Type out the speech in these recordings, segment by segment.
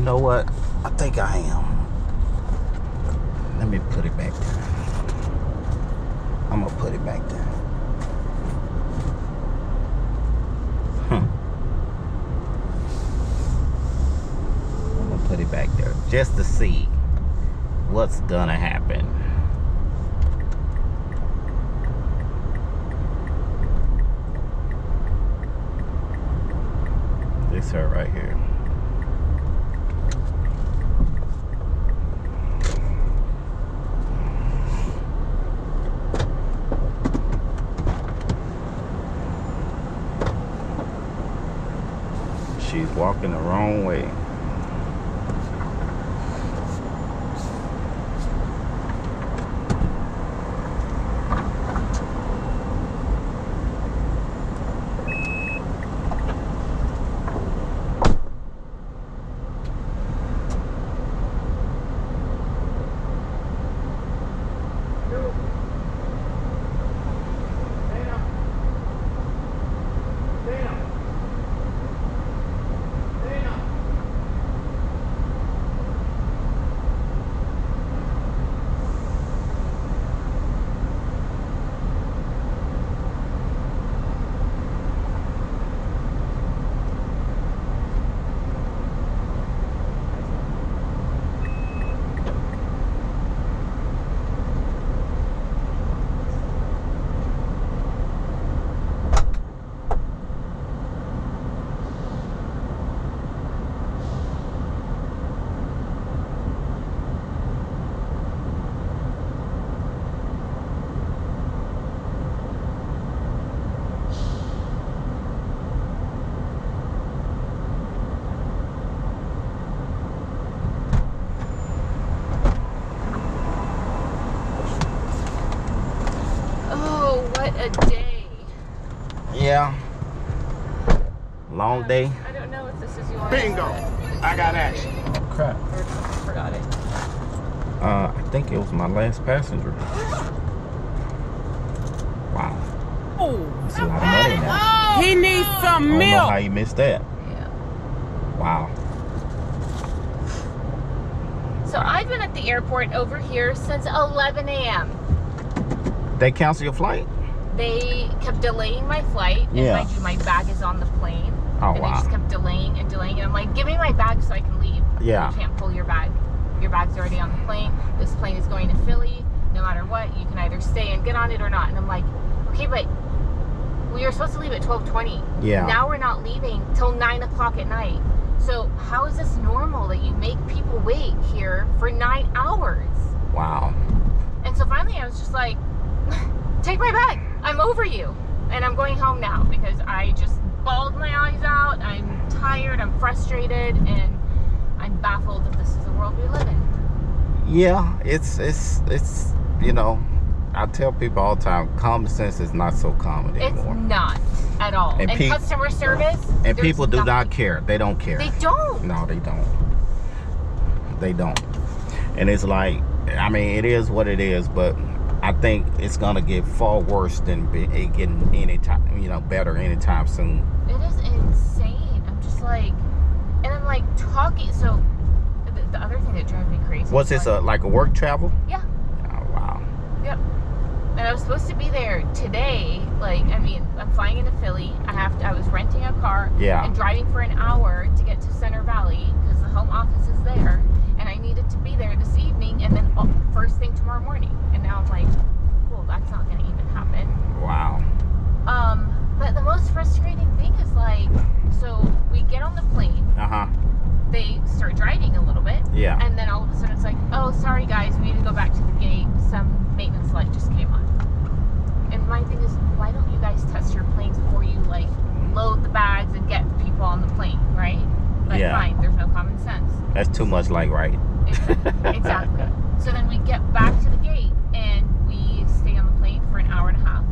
know what? I think I am. Let me put it back there. I'm gonna put it back there. I'm gonna put it back there just to see what's gonna happen. This her right here. She's walking the wrong way. A day. Yeah. Long day. I don't know if this is yours. Bingo! I got action. Oh, crap. Forgot it. I think it was my last passenger. Wow. Oh, that's a lot of money now. he needs some I milk. don't know how you missed that. Yeah. Wow. So I've been at the airport over here since 11 a.m. They cancel your flight? They kept delaying my flight. And Yeah. mind you, my bag is on the plane. Oh, and wow. they just kept delaying and delaying. And I'm like, give me my bag so I can leave. Yeah. You can't pull your bag. Your bag's already on the plane. This plane is going to Philly. No matter what, you can either stay and get on it or not. And I'm like, okay, but we were supposed to leave at 12:20. Yeah. Now we're not leaving till 9 o'clock at night. So how is this normal that you make people wait here for 9 hours? Wow. And so finally I was just like, take my bag. I'm over you. And I'm going home now because I just bawled my eyes out. I'm tired. I'm frustrated. And I'm baffled that this is the world we live in. Yeah, it's you know, I tell people all the time, common sense is not so common anymore. It's not at all. And customer service. And there's people do nothing. not care. They don't care. They don't. No, they don't. They don't. And it's like, I mean, it is what it is, but I think it's gonna get far worse than it getting any time, you know, better anytime soon. It is insane. I'm just like, and I'm like talking. So the other thing that drives me crazy. Was this like a work travel? Yeah. Oh, wow. Yep. And I was supposed to be there today. Like, I mean, I'm flying into Philly. I was renting a car. Yeah. And driving for an hour to get to Center Valley because the home office is there. And I needed to be there this evening and then first thing tomorrow morning. And now I'm like, well, that's not going to even happen. Wow. But the most frustrating thing is like, so we get on the plane. They start driving a little bit. Yeah. And then all of a sudden it's like, oh, sorry guys, we need to go back to the gate. Some maintenance light just came on. And my thing is, why don't you guys test your planes before you like load the bags and get people on the plane, right? But Yeah. fine, there's no common sense. That's too much like right. Exactly. So then we get back to the gate and we stay on the plane for an hour and a half.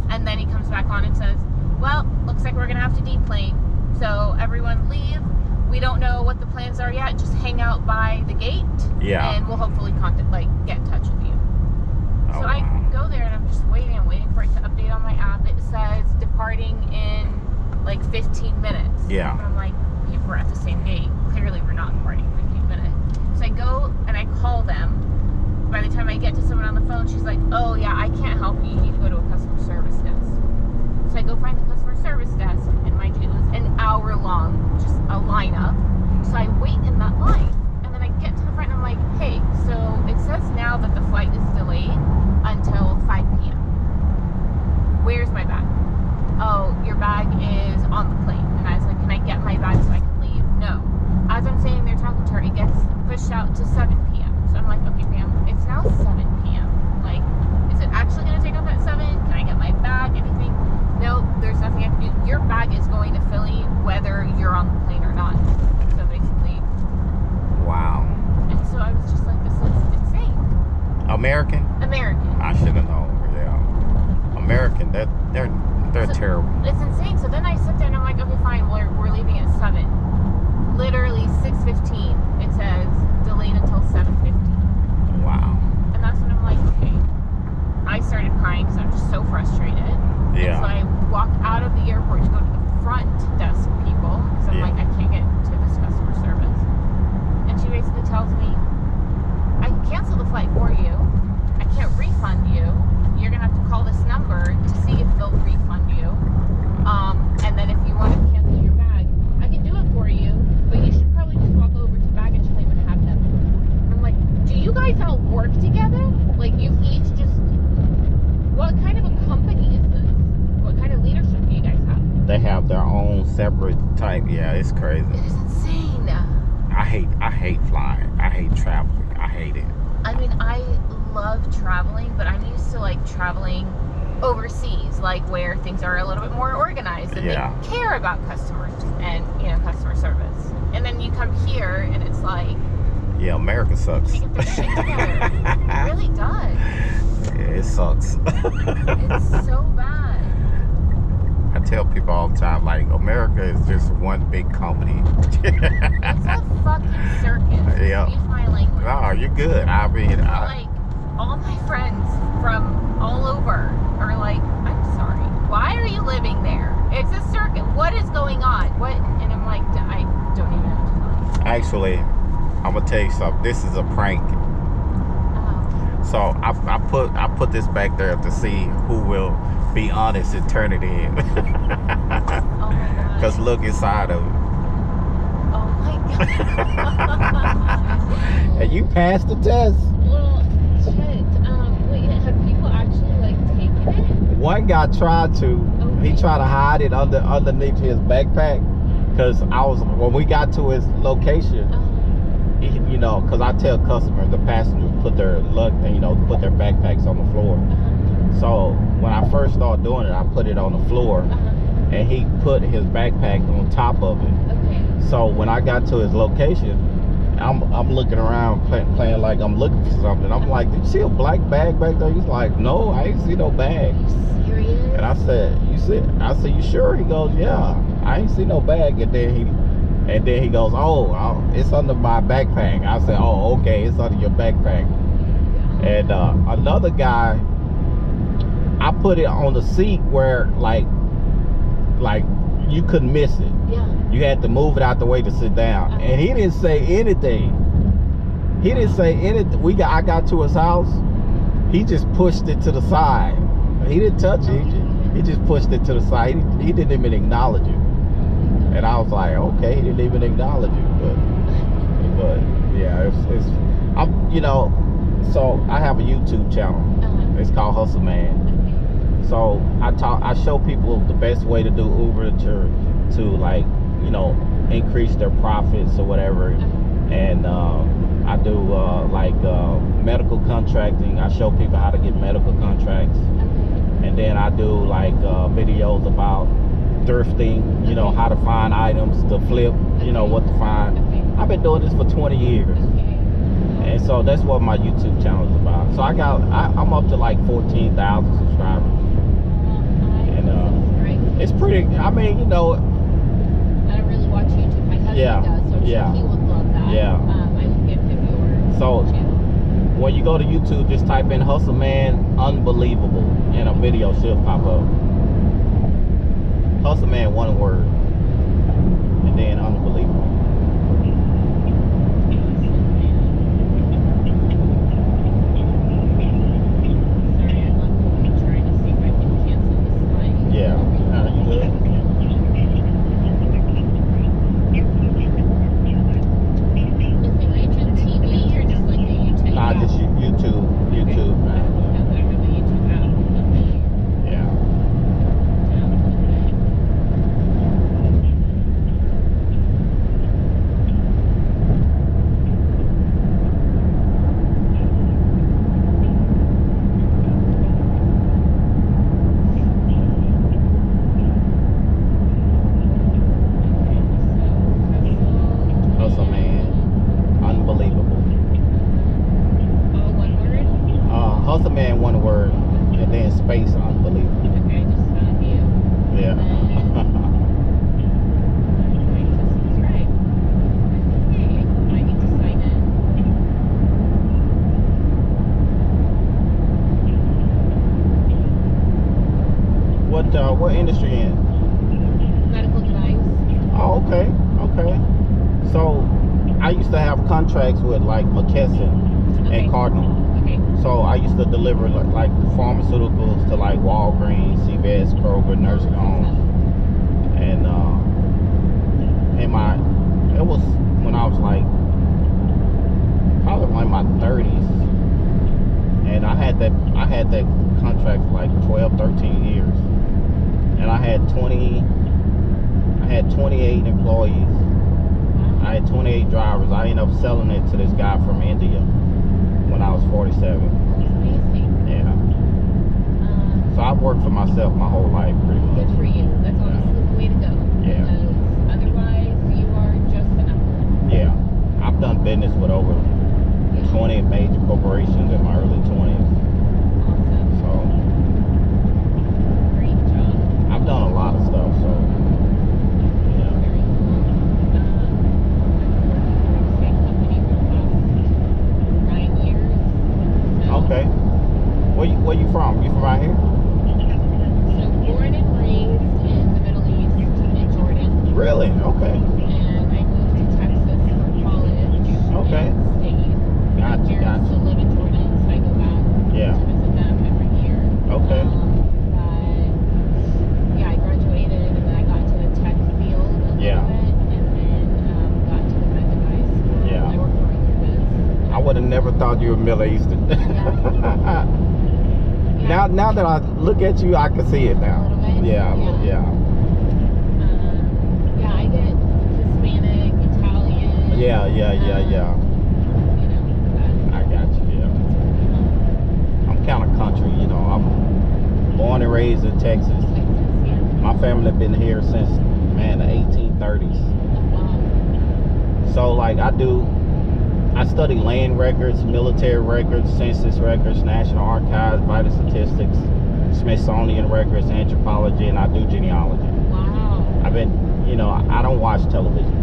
And then he comes back on and says, well, looks like we're gonna have to deplane. So everyone leave. We don't know what the plans are yet. Just hang out by the gate. Yeah. And we'll hopefully get in touch with you. Oh, So I go there and I'm just waiting. I'm waiting for it to update on my app. It says departing in like 15 minutes. Yeah. And I'm like, okay, we're at the same gate. Clearly we're not departing in on that line. And then I get to the front and I'm like, hey, so it says now that the flight is delayed until 5 p.m. Where's my bag? Oh, your bag is on the plane. And I was like, can I get my bag so I can leave? No. As I'm sitting there talking to her, it gets pushed out to 7 p.m. So I'm like, okay, ma'am, it's now 7 p.m. Like, is it actually going to take off at 7? Can I get my bag? Anything? No, there's nothing I can do. Your bag is going to Philly whether you're on the plane or not. So basically. Wow. And so I was just like, this is insane. American? American. I should have known. Yeah. American, they're terrible. It's insane. So then I sit there and I'm like, okay, fine, we're leaving at 7. Literally 6:15. It says delayed until 7:15. Wow. And that's when I'm like, okay. I started crying because I'm just so frustrated. Yeah. And so I walk out of the airport to go to the front desk people because I'm like, I can't get to this customer service. And she basically tells me, I can cancel the flight for you. I can't refund you. You're gonna have to call this number to see if they'll refund you. And then if you want to cancel your bag, I can do it for you, but you should probably just walk over to baggage claim and have them. I'm like, do you guys all work together? Like, you each just, what kind of a company is this? What kind of leadership do you guys have? They have their own separate type. Yeah, it's crazy. It is insane. I hate flying. I hate traveling. I hate it. I mean, I love traveling, but I'm used to like traveling overseas, like where things are a little bit more organized and Yeah. they care about customers and, you know, customer service. And then you come here and it's like, Yeah, America sucks. they get their shit together. It really does. Yeah, it sucks. It's so bad. I tell people all the time, like, America is just one big company. It's a fucking circus. Yeah. Excuse my language. No, you're good. I mean, Like, all my friends from all over are like, I'm sorry, why are you living there? It's a circuit. What is going on? What? And I'm like, I don't even know what to tell you. actually, I'm gonna tell you something. This is a prank. So I put this back there to see who will be honest and turn it in. Oh my god. Cause look inside of it. Oh my god. And you passed the test. Well, shit. Wait, have people actually like taken it? One guy tried to. Okay. He tried to hide it underneath his backpack. Cause when we got to his location, you know, cause I tell customers, the passengers put their put their backpacks on the floor. So when I first started doing it, I put it on the floor, and he put his backpack on top of it. Okay. So when I got to his location, I'm looking around playing like I'm looking for something. I'm like, did you see a black bag back there? He's like, no, I ain't see no bag. Serious? And I said, you sure? He goes, yeah, I ain't see no bag. And then he goes, oh, it's under my backpack. I said, oh, okay, it's under your backpack. And another guy, I put it on the seat where like you couldn't miss it. Yeah. You had to move it out the way to sit down. And he didn't say anything. He didn't say anything. I got to his house. He just pushed it to the side. He didn't touch it. He just pushed it to the side. He didn't even acknowledge it. And I was like, okay, he didn't even acknowledge it. But yeah, so I have a YouTube channel. It's called Hustle Man. So I show people the best way to do Uber to like, you know, increase their profits or whatever. And I do medical contracting. I show people how to get medical contracts. And then I do like videos about thrifting, you know, how to find items to flip, you know, what to find. I've been doing this for 20 years. And so that's what my YouTube channel is about. So I'm up to like 14,000 subscribers. And it's pretty, I mean, you know. I don't really watch YouTube. My husband does, so I'm sure he would love that. Yeah. I will give him your channel. When you go to YouTube, just type in Hustle Man Unbelievable and a video should pop up. Hustle Man, one word. And then Unbelievable. Sorry, I'm trying to see if I can cancel this flight. Yeah. You good? And then space, unbelievable. Okay, I just found you. Yeah. And right to subscribe. Okay, I need to sign in. What industry you in? Medical device. Oh, okay, okay. So I used to have contracts with like McKesson Okay. and Cardinal. Okay. So I used to deliver like pharmaceuticals to like Walgreens, CVS, Kroger, nursing homes, and it was when I was like probably like my 30s, and I had that contract for like 12, 13 years, and I had 28 employees. I had 28 drivers. I ended up selling it to this guy from India when I was 47. That's amazing. Yeah. So I've worked for myself my whole life, pretty much. Good for you. That's honestly the way to go. Yeah. Because otherwise, you are just a number. Yeah. I've done business with over 20 major corporations in my early 20s. Awesome. So Great job. I've done a lot of stuff. So yeah. Very cool. I've been working for the same company for the last 9 years. So, Okay. Where you from? You from out here? So born and raised in the Middle East in Jordan. Really? Okay. And I moved to Texas for college. Okay. And stayed. My Gotcha, parents gotcha. still live in Jordan, so I go back Yeah. to visit them every year. Okay. But yeah, I graduated and then I got into the tech field a little Yeah. bit, and then got to the med device. Yeah. I work for Euless. I would have never thought you were Middle Eastern. Yeah. Now that I look at you, I can see it now. A little bit? Yeah. Yeah, I get Hispanic, Italian. Yeah. You know, I got you. Yeah. I'm kind of country, you know. I'm born and raised in Texas. Texas, yeah. My family been here since the 1830s. Wow. So like I study land records, military records, census records, National Archives, vital statistics, Smithsonian records, anthropology, and I do genealogy. Wow. I've been, I don't watch television.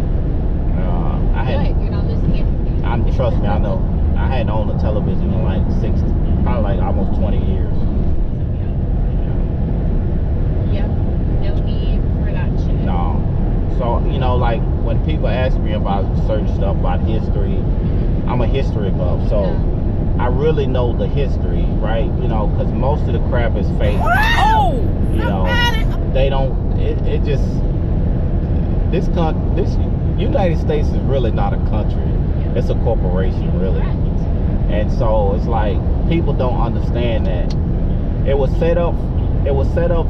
Good. You're not missing anything. Trust me, I know. I hadn't owned a television in like probably like almost 20 years. Yep. No need for that shit. No. So, like when people ask me about certain stuff about history, I'm a history buff. So I really know the history, right? Because most of the crap is fake. They don't, it just, this United States is really not a country. It's a corporation, really. Correct. And so it's like people don't understand that it was set up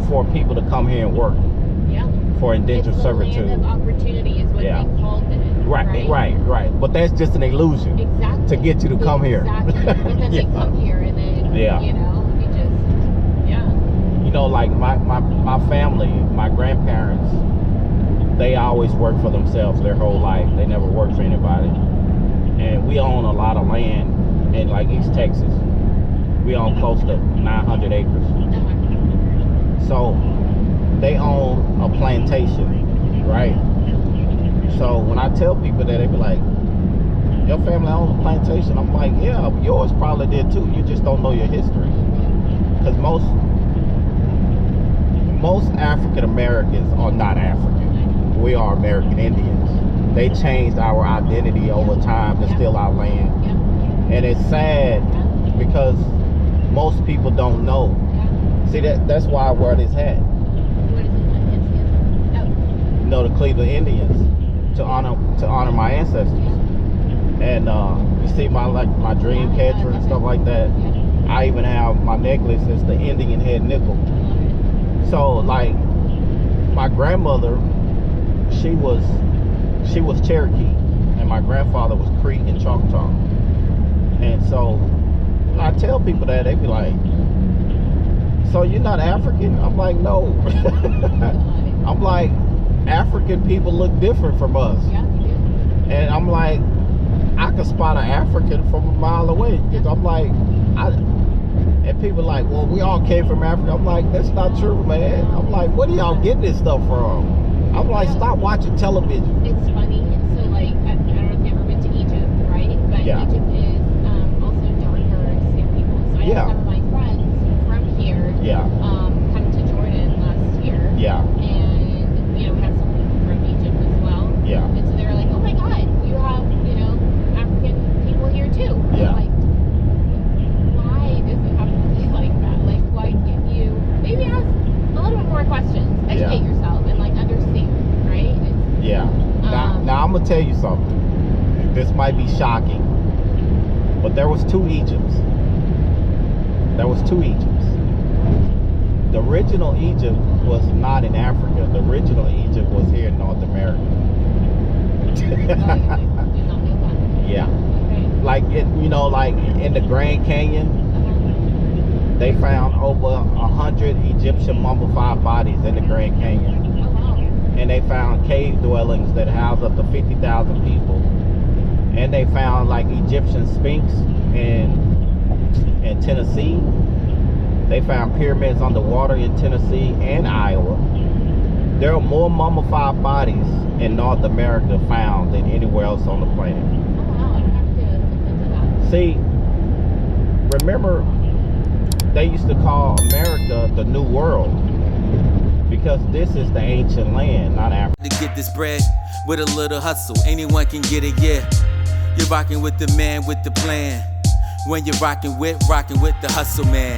for people to come here and work. Yeah. For indentured It's the servitude. land of opportunity is what Yeah. they called it. Right. But that's just an illusion. Exactly. To get you to come here. Exactly. But then they come here and then Yeah. it just Like my family, my grandparents, they always worked for themselves their whole life. They never worked for anybody. And we own a lot of land in like East Texas. We own close to 900 acres. So they own a plantation, right? So when I tell people that, they be like, your family owns a plantation. I'm like, yeah, yours probably did too. You just don't know your history. Because most African Americans are not African. We are American Indians. They changed our identity over time to steal our land. And it's sad because most people don't know. See, that's why I wear this hat. The Cleveland Indians, to honor my ancestors. And you see my dream catcher and stuff like that. I even have my necklace is the Indian head nickel. So like my grandmother, she was Cherokee, and my grandfather was Creek and Choctaw. And so I tell people that, they be like, so you're not African? I'm like, no. I'm like, African people look different from us. And I'm like, I can spot an African from a mile away. Because I'm like, And people like, well, we all came from Africa. I'm like, that's not true, man. I'm like, where do y'all get this stuff from? I'm like, stop watching television. It's funny. So, like, I don't know if you've ever been to Egypt, right? But Yeah. Egypt is also darker skinned people. So I Yeah. have some of my friends from here Yeah. come to Jordan last year. Yeah. And, you know, we have some people from Egypt as well. Yeah. And so they were like, oh my God, you have, you know, African people here too. Yeah. I'm like, why does it have to be like that? Like, why can't you maybe ask a little bit more questions, educate yourself, and like understand, right? It's, Yeah. Now I'm gonna tell you something. This might be shocking, but there was two Egypts. There was two Egypts. The original Egypt was not in Africa. The original Egypt was here in North America. did not know that. Yeah. Okay. Like like in the Grand Canyon, they found over 100 Egyptian mummified bodies in the Grand Canyon. Oh wow. And they found cave dwellings that house up to 50,000 people. And they found like Egyptian Sphinx in Tennessee. They found pyramids underwater in Tennessee and Iowa. There are more mummified bodies in North America found than anywhere else on the planet. Oh wow, I have to look into that. See, remember, they used to call America the New World because this is the ancient land, not Africa. To get this bread with a little hustle, anyone can get it, yeah. You're rocking with the man with the plan. When you're rocking with the hustle man.